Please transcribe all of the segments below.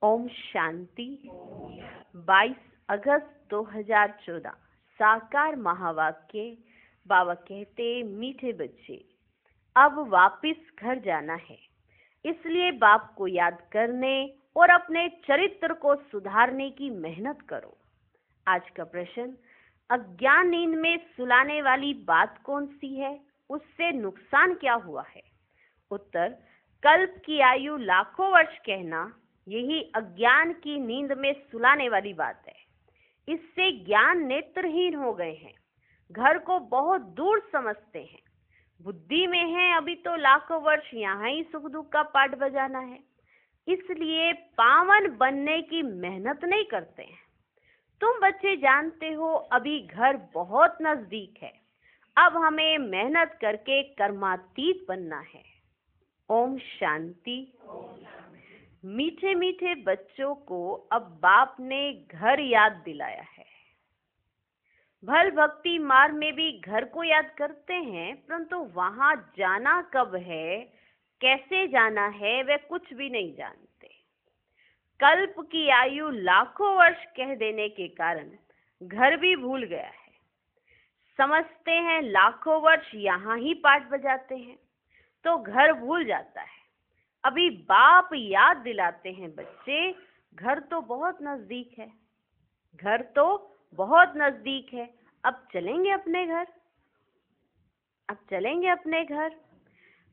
ओम शांति। 22 अगस्त 2014 साकार महावाक्य। बाबा कहते, मीठे बच्चे, अब वापिस घर जाना है, इसलिए बाप को याद करने और अपने चरित्र को सुधारने की मेहनत करो। आज का प्रश्न, अज्ञान नींद में सुलाने वाली बात कौन सी है, उससे नुकसान क्या हुआ है? उत्तर, कल्प की आयु लाखों वर्ष कहना यही अज्ञान की नींद में सुलाने वाली बात है। इससे ज्ञान नेत्रहीन हो गए हैं, घर को बहुत दूर समझते हैं, बुद्धि में है अभी तो लाखों वर्ष यहाँ ही सुख दुख का पाठ बजाना है, इसलिए पावन बनने की मेहनत नहीं करते हैं। तुम बच्चे जानते हो अभी घर बहुत नजदीक है, अब हमें मेहनत करके कर्मातीत बनना है। ओम शांति। मीठे मीठे बच्चों को अब बाप ने घर याद दिलाया है। भल भक्ति मार्ग में भी घर को याद करते हैं, परंतु वहां जाना कब है, कैसे जाना है, वे कुछ भी नहीं जानते। कल्प की आयु लाखों वर्ष कह देने के कारण घर भी भूल गया है। समझते हैं लाखों वर्ष यहाँ ही पाठ बजाते हैं, तो घर भूल जाता है। अभी बाप याद दिलाते हैं, बच्चे घर तो बहुत नजदीक है, घर तो बहुत नजदीक है, अब चलेंगे अपने घर, अब चलेंगे अपने घर।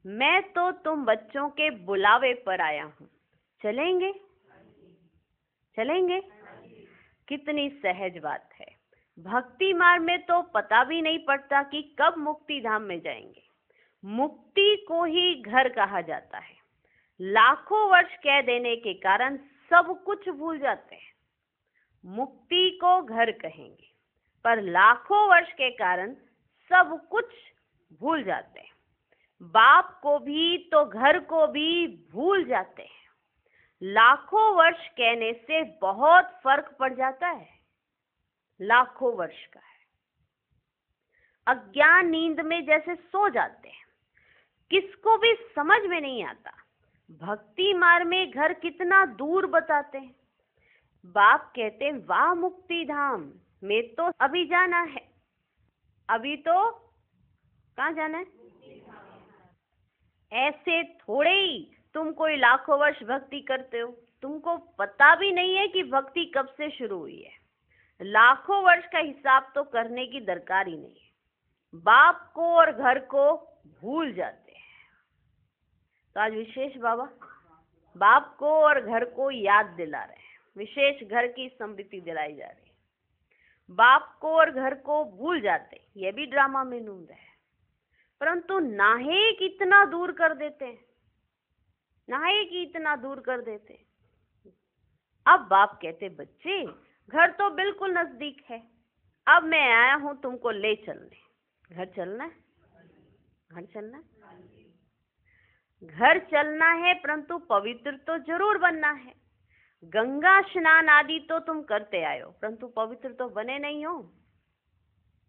मैं तो तुम बच्चों के बुलावे पर आया हूँ, चलेंगे, चलेंगे। कितनी सहज बात है। भक्ति मार्ग में तो पता भी नहीं पड़ता कि कब मुक्ति धाम में जाएंगे। मुक्ति को ही घर कहा जाता है। लाखों वर्ष कह देने के कारण सब कुछ भूल जाते हैं। मुक्ति को घर कहेंगे, पर लाखों वर्ष के कारण सब कुछ भूल जाते हैं। बाप को भी तो घर को भी भूल जाते हैं। लाखों वर्ष कहने से बहुत फर्क पड़ जाता है, लाखों वर्ष का है। अज्ञान नींद में जैसे सो जाते हैं, किसको भी समझ में नहीं आता। भक्ति मार्ग में घर कितना दूर बताते हैं। बाप कहते हैं, वाह मुक्ति धाम में तो अभी जाना है, अभी तो कहाँ जाना है? ऐसे थोड़े ही तुम कोई लाखों वर्ष भक्ति करते हो, तुमको पता भी नहीं है कि भक्ति कब से शुरू हुई है। लाखों वर्ष का हिसाब तो करने की दरकार ही नहीं है। बाप को और घर को भूल जाते हैं। तो आज विशेष बाबा बाप को और घर को याद दिला रहे हैं, विशेष घर की स्मृति दिलाई जा रही है। बाप को और घर को भूल जाते, यह भी ड्रामा में नूंद है, परंतु नाहेक इतना दूर कर देते हैं, नाहेक इतना दूर कर देते। अब बाप कहते, बच्चे घर तो बिल्कुल नजदीक है, अब मैं आया हूं तुमको ले चलने। घर चलना है, घर चलना है, घर चलना है, परंतु पवित्र तो जरूर बनना है। गंगा स्नान आदि तो तुम करते आए हो, परंतु पवित्र तो बने नहीं हो।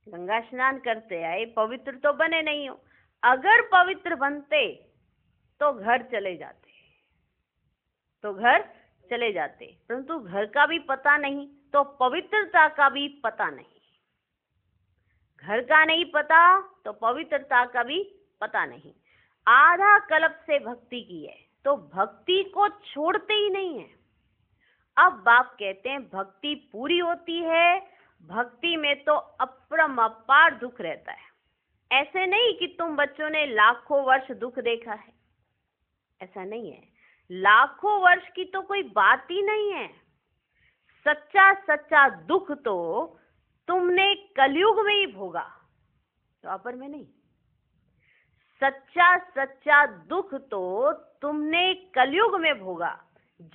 गंगा स्नान करते आए, पवित्र तो बने नहीं हो। अगर पवित्र बनते तो घर चले जाते, तो घर चले जाते, परंतु घर का भी पता नहीं तो पवित्रता का भी पता नहीं। घर का नहीं पता तो पवित्रता का भी पता नहीं। आधा कल्प से भक्ति की है तो भक्ति को छोड़ते ही नहीं है। अब बाप कहते हैं, भक्ति पूरी होती है, भक्ति में तो अपरंपार दुख रहता है। ऐसे नहीं कि तुम बच्चों ने लाखों वर्ष दुख देखा है, ऐसा नहीं है। लाखों वर्ष की तो कोई बात ही नहीं है। सच्चा सच्चा दुख तो तुमने कलयुग में ही भोगा, द्वापर में नहीं। सच्चा सच्चा दुख तो तुमने कलयुग में भोगा,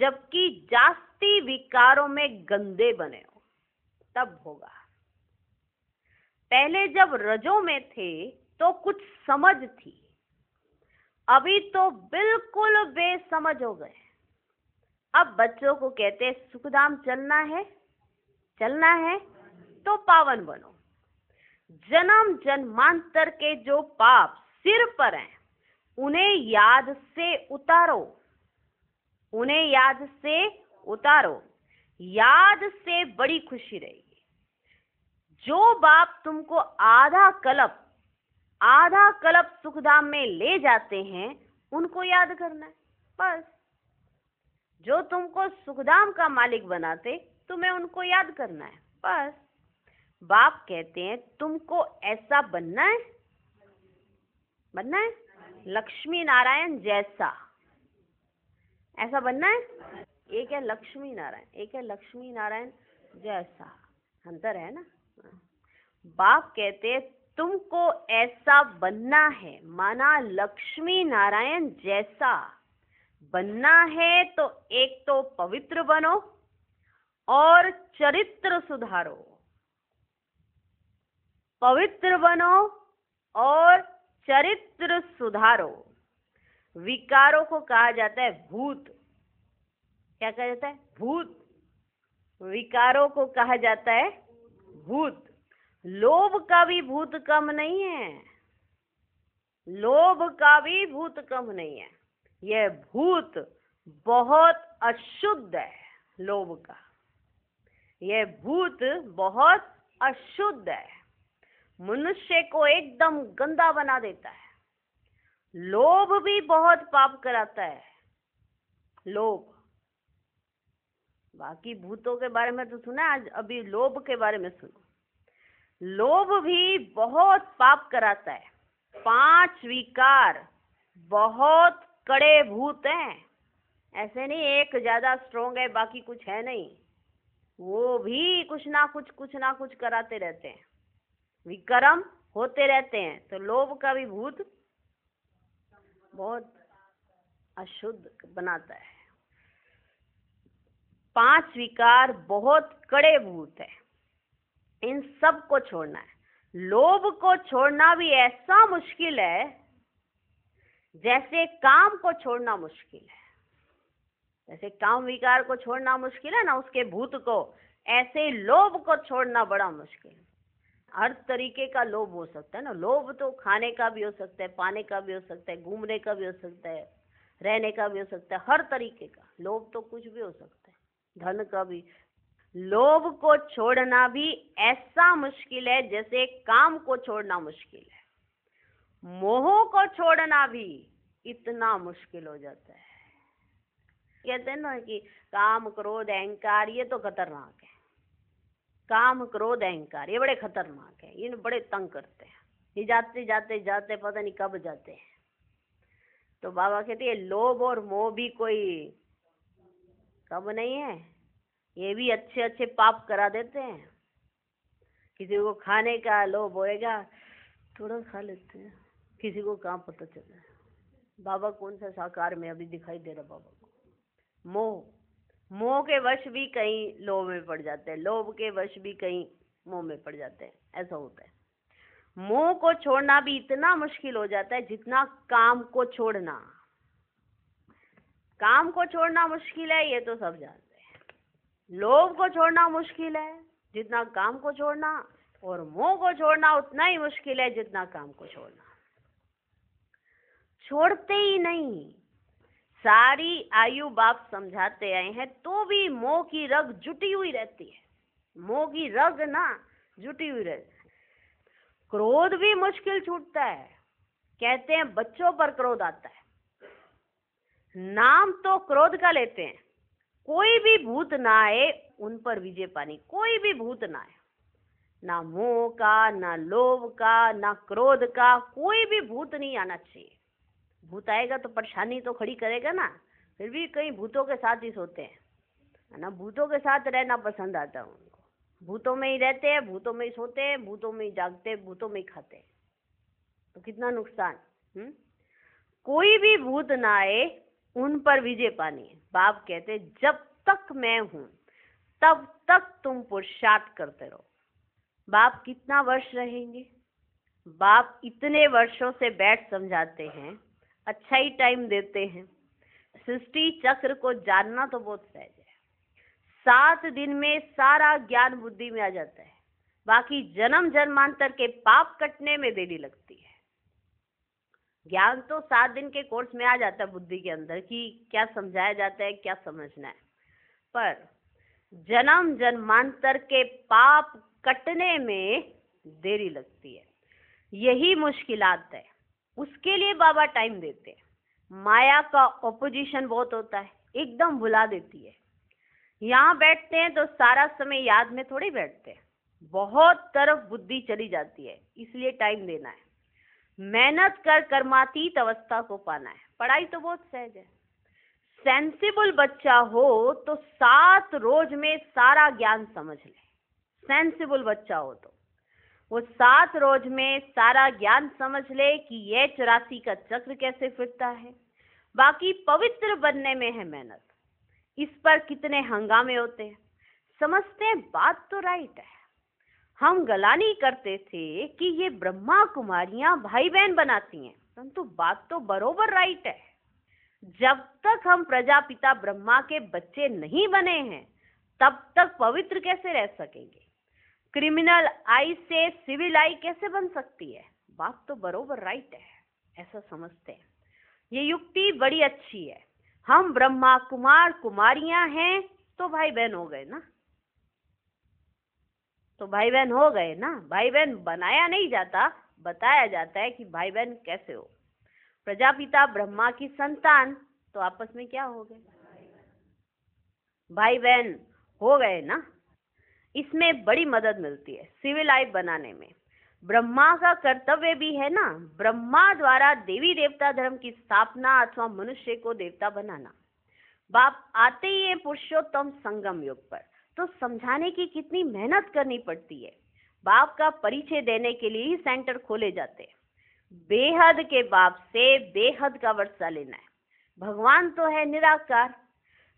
जबकि जास्ती विकारों में गंदे बने हो, तब भोगा। पहले जब रजों में थे तो कुछ समझ थी, अभी तो बिल्कुल बेसमझ हो गए। अब बच्चों को कहते हैं, सुखधाम चलना है, चलना है तो पावन बनो। जन्म जन्मांतर के जो पाप सिर पर हैं, उन्हें याद से उतारो, उन्हें याद से उतारो, याद से बड़ी खुशी रहेगी। जो बाप तुमको आधा कल्प सुखधाम में ले जाते हैं उनको याद करना है बस। जो तुमको सुखधाम का मालिक बनाते तुम्हें उनको याद करना है बस। बाप कहते हैं तुमको ऐसा बनना है लक्ष्मी नारायण जैसा। ऐसा बनना है। एक है लक्ष्मी नारायण, एक है लक्ष्मी नारायण जैसा, अंतर है ना। बाप कहते तुमको ऐसा बनना है, माना लक्ष्मी नारायण जैसा बनना है। तो एक तो पवित्र बनो और चरित्र सुधारो। पवित्र बनो और चरित्र सुधारो। विकारों को कहा जाता है भूत। क्या कहा जाता है? भूत। विकारों को कहा जाता है भूत। लोभ का भी भूत कम नहीं है, लोभ का भी भूत कम नहीं है। यह भूत बहुत अशुद्ध है। लोभ का यह भूत बहुत अशुद्ध है, मनुष्य को एकदम गंदा बना देता है। लोभ भी बहुत पाप कराता है। लोभ, बाकी भूतों के बारे में तो सुना, आज अभी लोभ के बारे में सुनो। लोभ भी बहुत पाप कराता है। 5 विकार बहुत कड़े भूत हैं। ऐसे नहीं एक ज्यादा स्ट्रोंग है बाकी कुछ है नहीं, वो भी कुछ ना कुछ कराते रहते हैं, विक्रम होते रहते हैं। तो लोभ का भी भूत बहुत अशुद्ध बनाता है। 5 विकार बहुत कड़े भूत है, इन सब को छोड़ना है। लोभ को छोड़ना भी ऐसा मुश्किल है जैसे काम को छोड़ना मुश्किल है। जैसे काम विकार को छोड़ना मुश्किल है ना, उसके भूत को, ऐसे लोभ को छोड़ना बड़ा मुश्किल है। हर तरीके का लोभ हो सकता है ना। लोभ तो खाने का भी हो सकता है, पाने का भी हो सकता है, घूमने का भी हो सकता है, रहने का भी हो सकता है, हर तरीके का लोभ तो कुछ भी हो सकता है, धन का भी। लोभ को छोड़ना भी ऐसा मुश्किल है जैसे काम को छोड़ना मुश्किल है। मोह को छोड़ना भी इतना मुश्किल हो जाता है। कहते हैं ना कि काम क्रोध अहंकार ये तो खतरनाक है। काम क्रोध अहंकार ये बड़े खतरनाक है, ये बड़े तंग करते हैं। ये जाते जाते जाते पता नहीं कब जाते हैं। तो बाबा कहते हैं लोभ और मोह भी कोई कम नहीं है, ये भी अच्छे अच्छे पाप करा देते हैं। किसी को खाने का लोभ होएगा, थोड़ा खा लेते हैं, किसी को कहाँ पता चला है। बाबा कौन सा साकार में अभी दिखाई दे रहा बाबा को। मोह के वश भी कहीं लोभ में पड़ जाते हैं, लोभ के वश भी कहीं मोह में पड़ जाते हैं। ऐसा होता है। मोह को छोड़ना भी इतना मुश्किल हो जाता है जितना काम को छोड़ना। काम को छोड़ना मुश्किल है, ये तो सब जानते हैं। लोभ को छोड़ना मुश्किल है जितना काम को छोड़ना, और मोह को छोड़ना उतना ही मुश्किल है जितना काम को छोड़ना। छोड़ते ही नहीं। सारी आयु बाप समझाते आए हैं तो भी मोह की रग जुटी हुई रहती है। मोह की रग ना जुटी हुई रहती है। क्रोध भी मुश्किल छूटता है। कहते हैं बच्चों पर क्रोध आता है, नाम तो क्रोध का लेते हैं। कोई भी भूत ना आए उन पर विजय पानी, कोई भी भूत ना आए, ना मोह का, ना लोभ का, ना क्रोध का, कोई भी भूत नहीं आना चाहिए। भूत आएगा तो परेशानी तो खड़ी करेगा ना। फिर भी कई भूतों के साथ ही सोते हैं, है ना। भूतों के साथ रहना पसंद आता है उनको। भूतों में ही रहते हैं, भूतों में ही सोते हैं, भूतों में ही जागते हैं, भूतों में ही खाते हैं। तो कितना नुकसान। कोई भी भूत ना आए उन पर विजय पानी है। बाप कहते जब तक मैं हूं तब तक तुम पुरुषार्थ करते रहो। बाप कितना वर्ष रहेंगे? बाप इतने वर्षों से बैठ समझाते हैं, अच्छा ही टाइम देते हैं। सृष्टि चक्र को जानना तो बहुत सहज है। 7 दिन में सारा ज्ञान बुद्धि में आ जाता है। बाकी जन्म जन्मांतर के पाप कटने में देरी लगती है। ज्ञान तो 7 दिन के कोर्स में आ जाता है बुद्धि के अंदर कि क्या समझाया जाता है, क्या समझना है। पर जन्म जन्मांतर के पाप कटने में देरी लगती है। यही मुश्किलात है, उसके लिए बाबा टाइम देते हैं। माया का ऑपोजिशन बहुत होता है, एकदम भुला देती है। यहाँ बैठते हैं तो सारा समय याद में थोड़ी बैठते हैं, बहुत तरफ बुद्धि चली जाती है, इसलिए टाइम देना है। मेहनत कर कर्मातीत अवस्था को पाना है। पढ़ाई तो बहुत सहज है। सेंसिबल बच्चा हो तो 7 रोज में सारा ज्ञान समझ ले। सेंसिबल बच्चा हो तो वो 7 रोज में सारा ज्ञान समझ ले कि यह 84 का चक्र कैसे फिरता है। बाकी पवित्र बनने में है मेहनत। इस पर कितने हंगामे होते हैं। समझते हैं बात तो राइट है। हम गलानी करते थे कि ये ब्रह्मा कुमारियां भाई बहन बनाती हैं, परंतु बात तो बरोबर राइट है। जब तक हम प्रजापिता ब्रह्मा के बच्चे नहीं बने हैं, तब तक पवित्र कैसे रह सकेंगे। क्रिमिनल आई से सिविल आई कैसे बन सकती है। बात तो बरोबर राइट है, ऐसा समझते हैं। ये युक्ति बड़ी अच्छी है। हम ब्रह्मा कुमार कुमारियां हैं तो भाई बहन हो गए ना, तो भाई बहन हो गए ना। भाई बहन बनाया नहीं जाता, बताया जाता है कि भाई बहन कैसे हो। प्रजापिता ब्रह्मा की संतान तो आपस में क्या हो गए, भाई बहन हो गए ना। इसमें बड़ी मदद मिलती है सिविल लाइफ बनाने में। ब्रह्मा का कर्तव्य भी है ना, ब्रह्मा द्वारा देवी देवता धर्म की स्थापना अथवा मनुष्य को देवता बनाना। बाप आते ही है पुरुषोत्तम संगम युग पर, तो समझाने की कितनी मेहनत करनी पड़ती है। बाप का परिचय देने के लिए ही सेंटर खोले जाते हैं। बेहद के बाप से बेहद का वर्षा लेना है। भगवान तो है निराकार,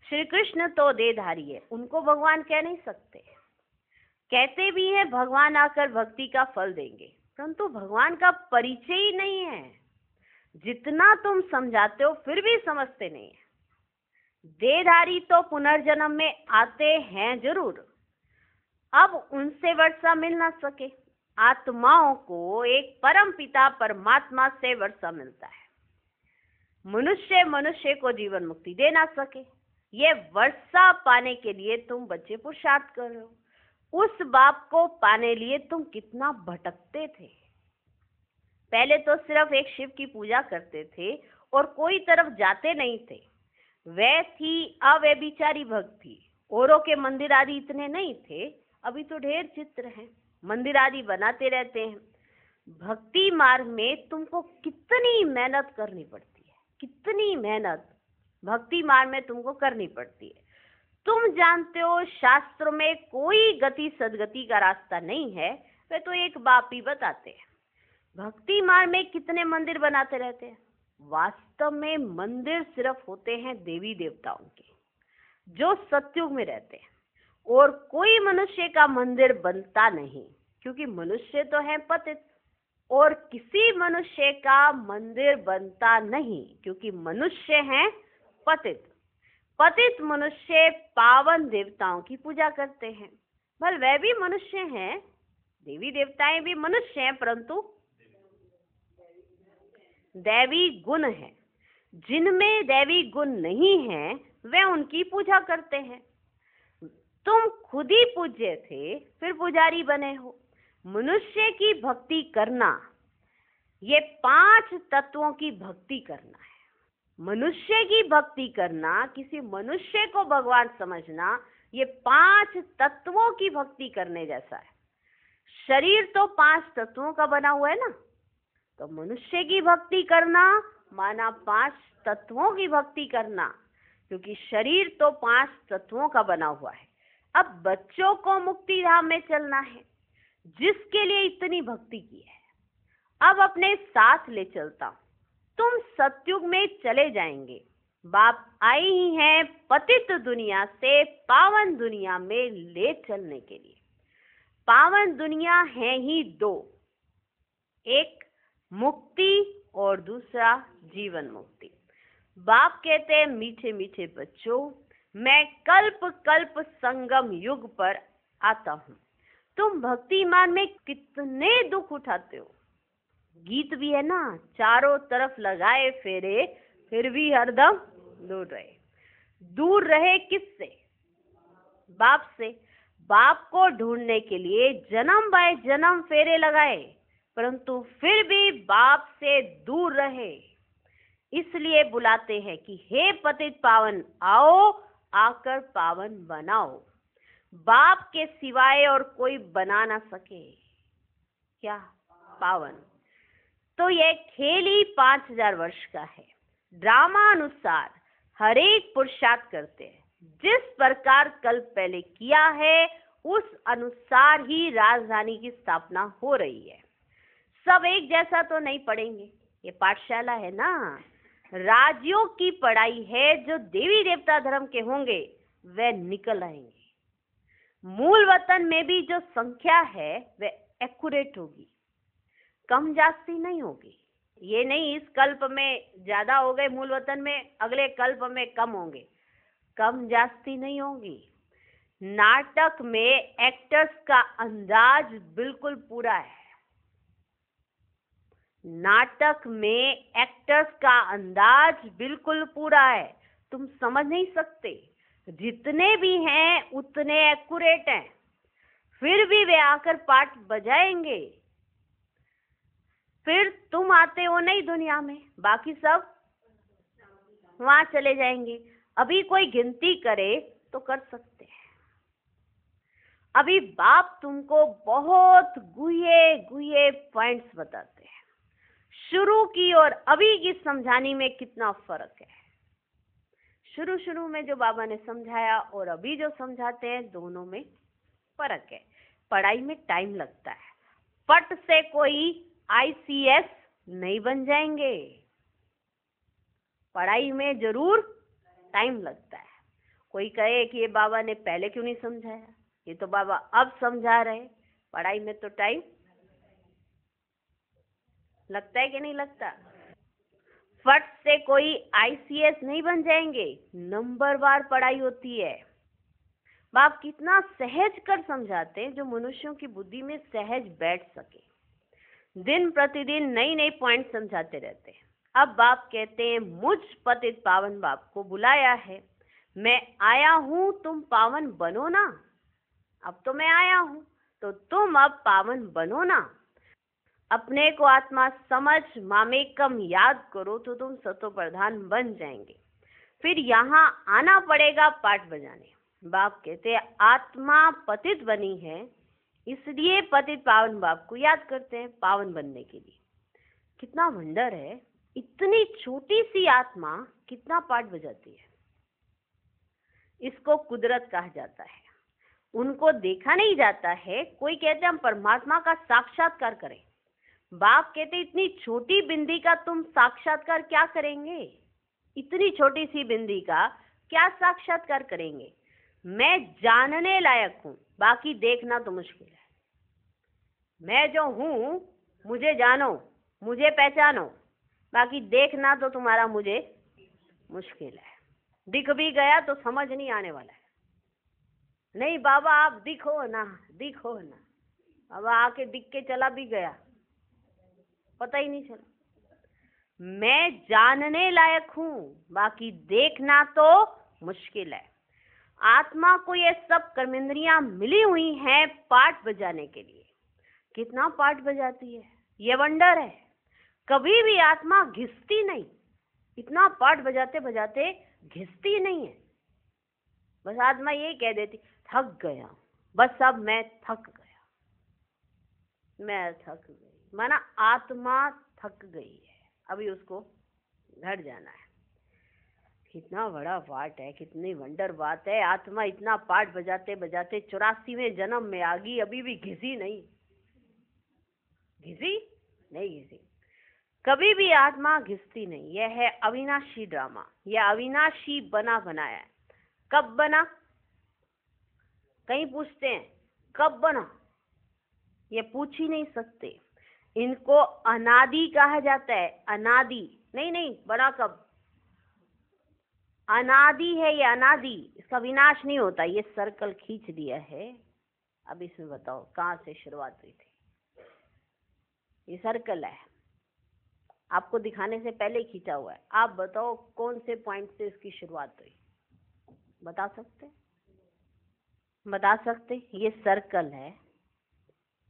श्री कृष्ण तो देहधारी है, उनको भगवान कह नहीं सकते। कहते भी हैं भगवान आकर भक्ति का फल देंगे, परंतु भगवान का परिचय ही नहीं है। जितना तुम समझाते हो फिर भी समझते नहीं है। देहधारी तो पुनर्जन्म में आते हैं जरूर, अब उनसे वर्षा मिल ना सके। आत्माओं को एक परम पिता परमात्मा से वर्षा मिलता है। मनुष्य को जीवन मुक्ति दे ना सके। ये वर्षा पाने के लिए तुम बच्चे पुरुषार्थ कर रहे हो। उस बाप को पाने लिए तुम कितना भटकते थे। पहले तो सिर्फ एक शिव की पूजा करते थे और कोई तरफ जाते नहीं थे। वह थी अव्यभिचारी भक्ति। औरों के मंदिर आदि इतने नहीं थे, अभी तो ढेर चित्र हैं, मंदिर आदि बनाते रहते हैं। भक्ति मार्ग में तुमको कितनी मेहनत करनी पड़ती है, कितनी मेहनत भक्ति मार्ग में तुमको करनी पड़ती है। तुम जानते हो शास्त्रों में कोई गति सदगति का रास्ता नहीं है, वे तो एक बाप ही बताते हैं। भक्ति मार्ग में कितने मंदिर बनाते रहते हैं। वास्तव में मंदिर सिर्फ होते हैं देवी देवताओं के, जो सतयुग में रहते हैं, और कोई मनुष्य का मंदिर बनता नहीं, क्योंकि मनुष्य तो है पतित। और किसी मनुष्य का मंदिर बनता नहीं, क्योंकि मनुष्य हैं पतित। पतित मनुष्य पावन देवताओं की पूजा करते हैं। भले वह भी मनुष्य हैं, देवी देवताएं भी मनुष्य हैं, परंतु दैवी गुण है। जिनमें दैवी गुण नहीं है वे उनकी पूजा करते हैं। तुम खुद ही पूज्य थे, फिर पुजारी बने हो। मनुष्य की भक्ति करना, ये 5 तत्वों की भक्ति करना है। मनुष्य की भक्ति करना, किसी मनुष्य को भगवान समझना, ये 5 तत्वों की भक्ति करने जैसा है। शरीर तो 5 तत्वों का बना हुआ है ना, तो मनुष्य की भक्ति करना माना 5 तत्वों की भक्ति करना, क्योंकि शरीर तो 5 तत्वों का बना हुआ है। अब बच्चों को मुक्ति धाम में चलना है, जिसके लिए इतनी भक्ति की है, अब अपने साथ ले चलता हूं। तुम सतयुग में चले जाएंगे। बाप आए ही हैं पतित दुनिया से पावन दुनिया में ले चलने के लिए। पावन दुनिया है ही 2, एक मुक्ति और दूसरा जीवन मुक्ति। बाप कहते हैं मीठे मीठे बच्चों, मैं कल्प कल्प संगम युग पर आता हूँ। तुम भक्ति मार्ग में कितने दुख उठाते हो। गीत भी है ना, चारों तरफ लगाए फेरे, फिर भी हरदम दूर रहे। दूर रहे किससे? बाप से। बाप को ढूंढने के लिए जन्म बाय जन्म फेरे लगाए, परंतु फिर भी बाप से दूर रहे। इसलिए बुलाते हैं कि हे पतित पावन आओ, आकर पावन बनाओ। बाप के सिवाय और कोई बना ना सके क्या पावन। तो यह खेल ही 5000 वर्ष का है। ड्रामा अनुसार हर एक पुरुषार्थ करते हैं। जिस प्रकार कल्प पहले किया है उस अनुसार ही राजधानी की स्थापना हो रही है। सब एक जैसा तो नहीं पढ़ेंगे, ये पाठशाला है ना। राजयोग की पढ़ाई है। जो देवी देवता धर्म के होंगे वे निकल आएंगे। मूल वतन में भी जो संख्या है वह एक्यूरेट होगी, कम जास्ती नहीं होगी। ये नहीं इस कल्प में ज्यादा हो गए मूल वतन में, अगले कल्प में कम होंगे, कम जास्ती नहीं होगी। नाटक में एक्टर्स का अंदाज बिल्कुल पूरा है। नाटक में एक्टर्स का अंदाज बिल्कुल पूरा है। तुम समझ नहीं सकते, जितने भी हैं उतने एक्यूरेट हैं, फिर भी वे आकर पाठ बजाएंगे। फिर तुम आते हो नहीं दुनिया में, बाकी सब वहां चले जाएंगे। अभी कोई गिनती करे तो कर सकते हैं। अभी बाप तुमको बहुत गुहे गुहे पॉइंट्स बताते हैं। शुरू की और अभी की समझाने में कितना फर्क है। शुरू में जो बाबा ने समझाया और अभी जो समझाते हैं दोनों में फर्क है। पढ़ाई में टाइम लगता है। फट से कोई ICS नहीं बन जाएंगे, पढ़ाई में जरूर टाइम लगता है। कोई कहे कि ये बाबा ने पहले क्यों नहीं समझाया, ये तो बाबा अब समझा रहे। पढ़ाई में तो टाइम लगता है कि नहीं लगता। फट से कोई ICS नहीं बन जाएंगे, नंबरवार पढ़ाई होती है। बाप कितना सहज कर समझाते हैं जो मनुष्यों की बुद्धि में सहज बैठ सके। दिन प्रतिदिन नई नई पॉइंट समझाते रहते हैं। अब बाप कहते हैं मुझ पतित पावन बाप को बुलाया है, मैं आया हूं, तुम पावन बनो ना। अब तो मैं आया हूं तो तुम अब पावन बनो ना। अपने को आत्मा समझ मामेकम याद करो तो तुम सतो प्रधान बन जाएंगे। फिर यहाँ आना पड़ेगा पाठ बजाने। बाप कहते हैं आत्मा पतित बनी है, इसलिए पतित पावन बाप को याद करते हैं पावन बनने के लिए। कितना वंडर है, इतनी छोटी सी आत्मा कितना पाठ बजाती है। इसको कुदरत कहा जाता है। उनको देखा नहीं जाता है। कोई कहते हम परमात्मा का साक्षात्कार करें। बाप कहते इतनी छोटी बिंदी का तुम साक्षात्कार क्या करेंगे, इतनी छोटी सी बिंदी का क्या साक्षात्कार करेंगे। मैं जानने लायक हूं, बाकी देखना तो मुश्किल है। मैं जो हूं मुझे जानो, मुझे पहचानो, बाकी देखना तो तुम्हारा मुझे मुश्किल है। दिख भी गया तो समझ नहीं आने वाला है। नहीं बाबा आप दिखो ना, दिखो ना। बाबा आके दिख के चला भी गया, पता ही नहीं चला। मैं जानने लायक हूं, बाकी देखना तो मुश्किल है। आत्मा को ये सब कर्मेंद्रियां मिली हुई हैं पाठ बजाने के लिए। कितना पाठ बजाती है, ये वंडर है। कभी भी आत्मा घिसती नहीं, इतना पाठ बजाते बजाते घिसती नहीं है। बस आत्मा ये कह देती थक गया, बस अब मैं थक गया, मैं थक गई। माना आत्मा थक गई है, अभी उसको घर जाना है। कितना बड़ा पाठ है, कितनी वंडर बात है। आत्मा इतना पाठ बजाते बजाते 84वें जन्म में आ गई, अभी भी घिसी नहीं, घिसी नहीं घिसी। कभी भी आत्मा घिसती नहीं। यह है अविनाशी ड्रामा, यह अविनाशी बना बनाया है। कब बना, कहीं पूछते हैं कब बना, ये पूछ ही नहीं सकते। इनको अनादि कहा जाता है। अनादि नहीं, बड़ा कब, अनादि है ये, अनादि। इसका विनाश नहीं होता। ये सर्कल खींच दिया है। अब इसमें बताओ कहां से शुरुआत हुई थी। ये सर्कल है, आपको दिखाने से पहले ही खींचा हुआ है। आप बताओ कौन से पॉइंट से इसकी शुरुआत हुई, बता सकते हैं? बता सकते? ये सर्कल है,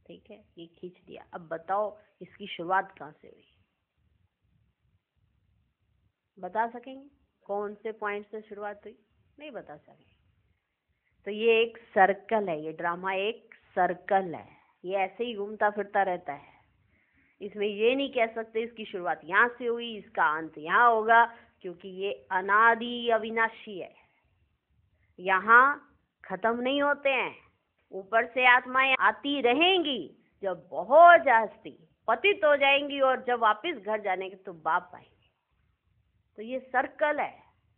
ठीक है, ये खींच दिया। अब बताओ इसकी शुरुआत कहाँ से हुई? बता सकेंगे कौन से पॉइंट से शुरुआत हुई? नहीं बता सकेंगे। तो ये एक सर्कल है, ये ड्रामा एक सर्कल है, ये ऐसे ही घूमता फिरता रहता है। इसमें ये नहीं कह सकते इसकी शुरुआत यहाँ से हुई, इसका अंत यहाँ होगा, क्योंकि ये अनादि अविनाशी है। यहाँ खत्म नहीं होते हैं, ऊपर से आत्माएं आती रहेंगी, जब बहुत जास्ती पतित हो जाएंगी और जब वापस घर जाने के तो बाप आएंगे। तो ये सर्कल है,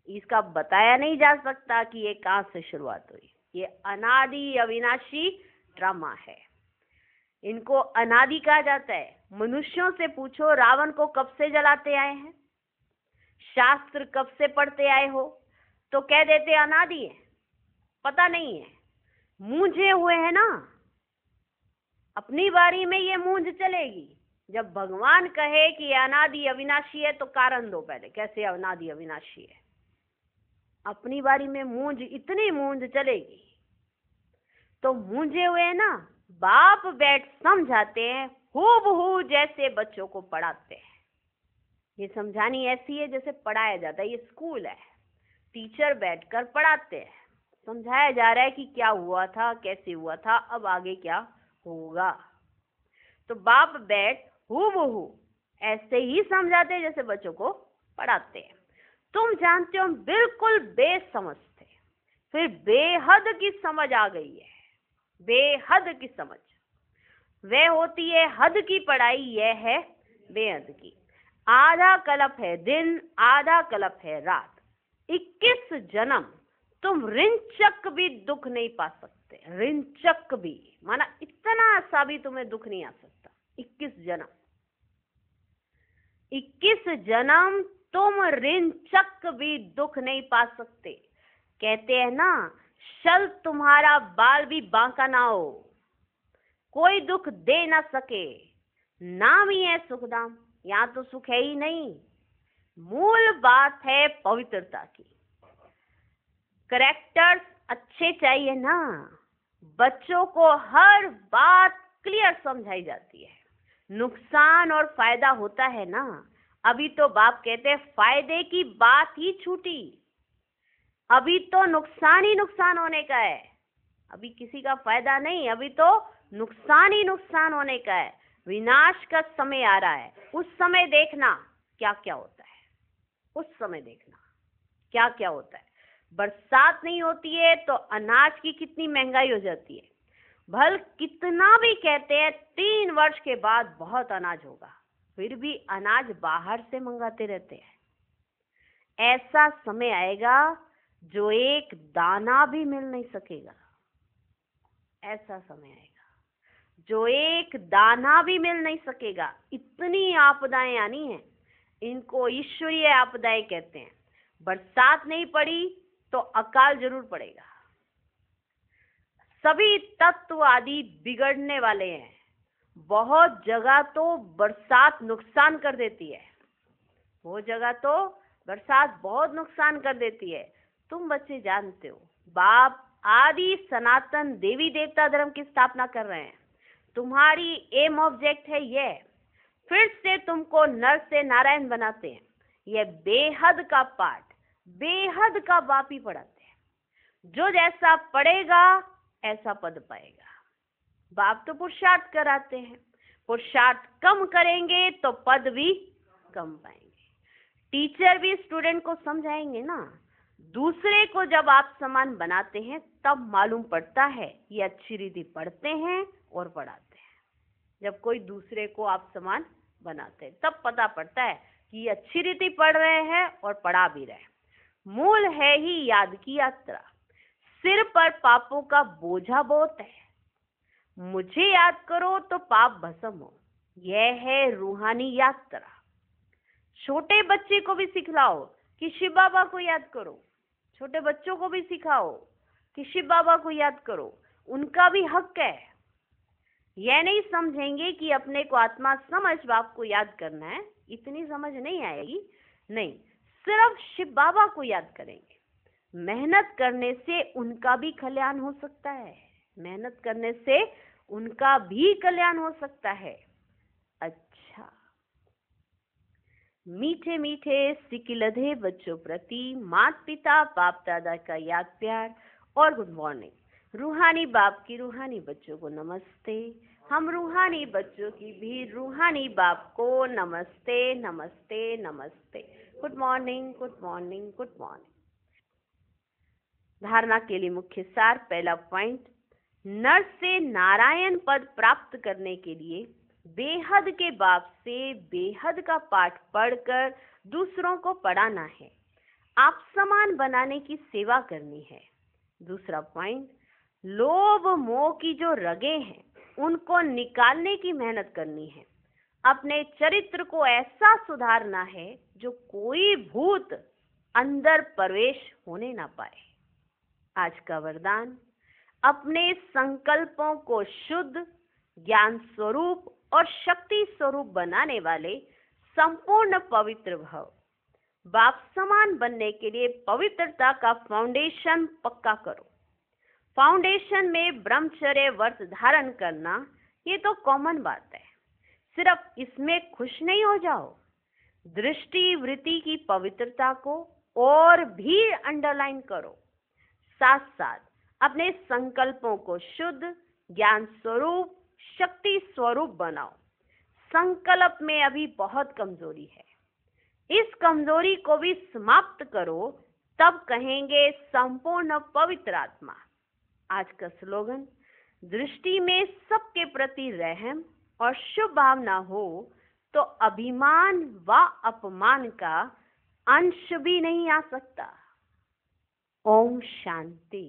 इसका बताया नहीं जा सकता कि ये कहाँ से शुरुआत हुई। ये अनादि अविनाशी ड्रामा है, इनको अनादि कहा जाता है। मनुष्यों से पूछो रावण को कब से जलाते आए हैं, शास्त्र कब से पढ़ते आए हो, तो कह देते अनादि है, पता नहीं है, मूंझे हुए हैं ना। अपनी बारी में ये मूंझ चलेगी। जब भगवान कहे कि अनादि अविनाशी है तो कारण दो पहले, कैसे अनादि अविनाशी है। अपनी बारी में मूंझ, इतनी मूंझ चलेगी। तो मूंझे हुए हैं ना, बाप बैठ समझाते हैं हूबहू जैसे बच्चों को पढ़ाते हैं। ये समझानी ऐसी है जैसे पढ़ाया जाता है। ये स्कूल है, टीचर बैठकर पढ़ाते हैं, समझाया जा रहा है कि क्या हुआ था, कैसे हुआ था, अब आगे क्या होगा। तो बाप बैठ हूबहू ऐसे ही समझाते हैं जैसे बच्चों को पढ़ाते हैं। तुम जानते हो बिल्कुल बेसमझ थे, फिर बेहद की समझ आ गई है। बेहद की समझ वह होती है हद की पढ़ाई, यह है बेहद की। आधा कल्प है दिन, आधा कल्प है रात। 21 जन्म तुम रिंचक भी दुख नहीं पा सकते। रिंचक भी माना इतना सा भी तुम्हें दुख नहीं आ सकता। 21 जन्म, 21 जन्म तुम रिंचक भी दुख नहीं पा सकते। कहते हैं ना, शल तुम्हारा बाल भी बांका ना हो, कोई दुख दे ना सके। नाम ही है सुखधाम, यहाँ तो सुख है ही नहीं। मूल बात है पवित्रता की। करेक्टर्स अच्छे चाहिए ना। बच्चों को हर बात क्लियर समझाई जाती है। नुकसान और फायदा होता है ना। अभी तो बाप कहते हैं फायदे की बात ही छूटी, अभी तो नुकसान ही नुकसान होने का है। अभी किसी का फायदा नहीं, अभी तो नुकसान ही नुकसान होने का है। विनाश का समय आ रहा है, उस समय देखना क्या क्या होता है। उस समय देखना क्या क्या होता है। बरसात नहीं होती है तो अनाज की कितनी महंगाई हो जाती है। भल कितना भी कहते हैं 3 वर्ष के बाद बहुत अनाज होगा, फिर भी अनाज बाहर से मंगाते रहते हैं। ऐसा समय आएगा जो एक दाना भी मिल नहीं सकेगा। ऐसा समय आएगा जो एक दाना भी मिल नहीं सकेगा। इतनी आपदाएं आनी है, इनको ईश्वरीय आपदाएं कहते हैं। बरसात नहीं पड़ी तो अकाल जरूर पड़ेगा। सभी तत्व आदि बिगड़ने वाले हैं। बहुत जगह तो बरसात नुकसान कर देती है, वो जगह तो बरसात बहुत नुकसान कर देती है। तुम बच्चे जानते हो, बाप आदि सनातन देवी देवता धर्म की स्थापना कर रहे हैं। तुम्हारी एम ऑब्जेक्ट है यह, फिर से तुमको नर से नारायण बनाते हैं। यह बेहद का पाठ बेहद का बाप ही पढ़ाते हैं। जो जैसा पढ़ेगा ऐसा पद पाएगा। बाप तो पुरुषार्थ कराते हैं, पुरुषार्थ कम करेंगे तो पद भी कम पाएंगे। टीचर भी स्टूडेंट को समझाएंगे ना। दूसरे को जब आप समान बनाते हैं तब मालूम पड़ता है ये अच्छी रीति पढ़ते हैं और पढ़ाते हैं। जब कोई दूसरे को आप समान बनाते हैं तब पता पड़ता है कि ये अच्छी रीति पढ़ रहे हैं और पढ़ा भी रहे हैं। मूल है ही याद की यात्रा। सिर पर पापों का बोझा बहुत है, मुझे याद करो तो पाप भस्म हो। यह है रूहानी यात्रा। छोटे बच्चे को भी सिखलाओ कि शिव बाबा को याद करो। छोटे बच्चों को भी सिखाओ कि शिव बाबा को याद करो, उनका भी हक है। यह नहीं समझेंगे कि अपने को आत्मा समझ बाप को याद करना है, इतनी समझ नहीं आएगी। नहीं, सिर्फ शिव बाबा को याद करेंगे। मेहनत करने से उनका भी कल्याण हो सकता है। मेहनत करने से उनका भी कल्याण हो सकता है। अच्छा, मीठे मीठे सिकिलधे बच्चों प्रति माता पिता बाप दादा का याद प्यार और गुड मॉर्निंग। रूहानी बाप की रूहानी बच्चों को नमस्ते। हम रूहानी बच्चों की भी रूहानी बाप को नमस्ते नमस्ते नमस्ते। Good morning good morning good morning. धारणा के लिए मुख्य सार। पहला पॉइंट, नर से नारायण पद प्राप्त करने के लिए बेहद के बाप से बेहद का पाठ पढ़कर दूसरों को पढ़ाना है। आप समान बनाने की सेवा करनी है। दूसरा पॉइंट, लोभ मोह की जो रगें हैं उनको निकालने की मेहनत करनी है। अपने चरित्र को ऐसा सुधारना है जो कोई भूत अंदर प्रवेश होने ना पाए। आज का वरदान, अपने संकल्पों को शुद्ध, ज्ञान स्वरूप और शक्ति स्वरूप बनाने वाले संपूर्ण पवित्र भव। बाप समान बनने के लिए पवित्रता का फाउंडेशन पक्का करो। फाउंडेशन में ब्रह्मचर्य व्रत धारण करना ये तो कॉमन बात है। सिर्फ इसमें खुश नहीं हो जाओ, दृष्टि वृत्ति की पवित्रता को और भी अंडरलाइन करो। साथ साथ अपने संकल्पों को शुद्ध, ज्ञान स्वरूप, शक्ति स्वरूप बनाओ। संकल्प में अभी बहुत कमजोरी है, इस कमजोरी को भी समाप्त करो, तब कहेंगे संपूर्ण पवित्र आत्मा। आज का स्लोगन, दृष्टि में सबके प्रति रहम और शुभ भावना हो तो अभिमान व अपमान का अंश भी नहीं आ सकता। ओम शांति।